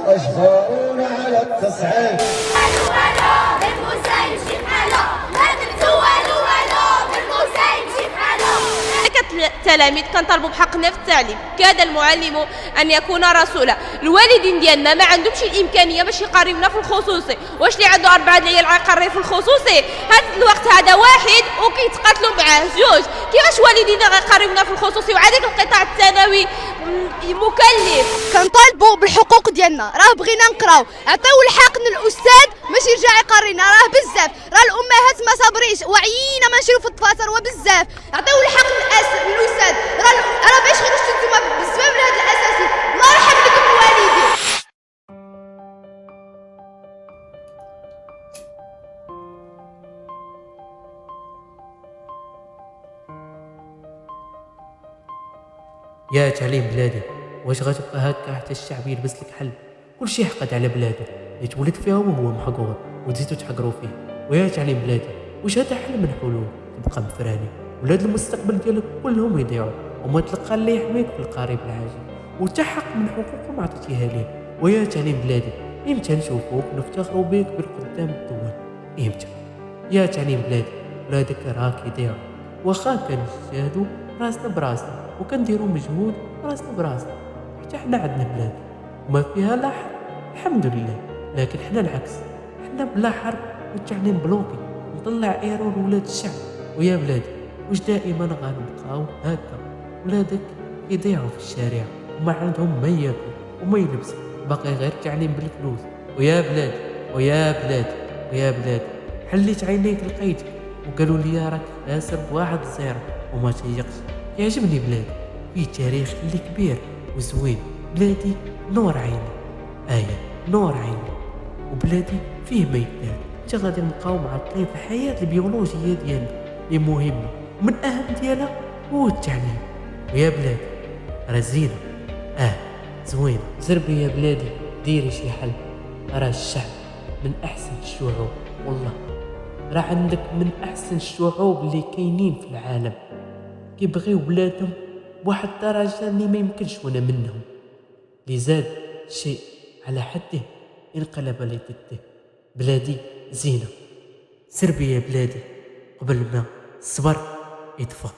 أجبرونا على التصعيد. التلاميذ كنطالبوا بحقنا في التعليم. كاد المعلم ان يكون رسولا. الوالدين ديالنا ما عندهمش الامكانيه باش يقريونا في الخصوصي. واش اللي عنده 4 العيال غيقري في الخصوصي؟ هذا الوقت هذا واحد وكيتقاتلوا معاه جوج. كيفاش والدينا غيقريونا في الخصوصي وعليك القطاع الثانوي مكلف؟ كنطالبوا بالحقوق ديالنا، راه بغينا نقراو، عطيو الحق للاستاذ باش يرجع يقرينا، راه بزاف، راه الامهات ما صابريش، وعيينا ما نشريو في الدفاتر وبزاف، عطيو الحق للاستاذ، راه باش غير نتوما بالسبب لهذا الاساسي، الله يرحم لكم الوالدين. يا تعليم بلادي، واش غتبقى هكا حتى الشعب يلبس لك حل؟ كلشي يحقد على بلادو اللي تولد فيها وهو محقور وتزيدو تحقروا فيه. ويا تعليم بلادي، واش هذا حل من حلول؟ تبقى مفراني ولاد المستقبل ديالك كلهم يضيعوا وما تلقى اللي يحميك في القريب العاجل، وتا حق من حقوقهم عطيتيها ليه. ويا تعليم بلادي، امتى نشوفوك نفتخروا بك بالقدام الدول؟ امتى؟ يا تعليم بلادي، ولادك راك يضيعوا، واخا كنجتهدوا راسنا براسنا وكنديروا مجهود راسنا براسنا، حتى حنا عندنا بلاد وما فيها لا حرب الحمد لله، لكن حنا العكس، حنا بلا حرب والتعليم بلوكي نطلع ايرور ولاد الشعب. ويا بلادي، واش دائما غنبقاو هكا ولادك يضيعوا في الشارع وما عندهم ما ياكلوا وما يلبسوا، باقي غير التعليم بالفلوس؟ ويا بلادي ويا بلادي ويا بلادي، حليت عينيك لقيتك وقالوا لي راك خاسر بواحد الزيرو وما تيقش. يعجبني بلادي، فيه تاريخ اللي كبير وزوين، بلادي نور عيني، نور عيني، وبلادي فيه ما يتقال. انت غادي نبقاو معطلين في الحياة البيولوجية ديالنا اللي مهمة ومن أهم ديالها هو التعليم. ويا بلادي راه زينة، زوينة، زربي يا بلادي ديري شي حل. راه الشعب من أحسن الشعوب، والله راه عندك من أحسن الشعوب اللي كاينين في العالم، كيبغيو بلادهم بواحد الدرجة اللي ما يمكنش وانا منهم، اللي زاد شيء على حده انقلب لضده. بلادي زينة، سربي يا بلادي قبل ما الصبر يطفى.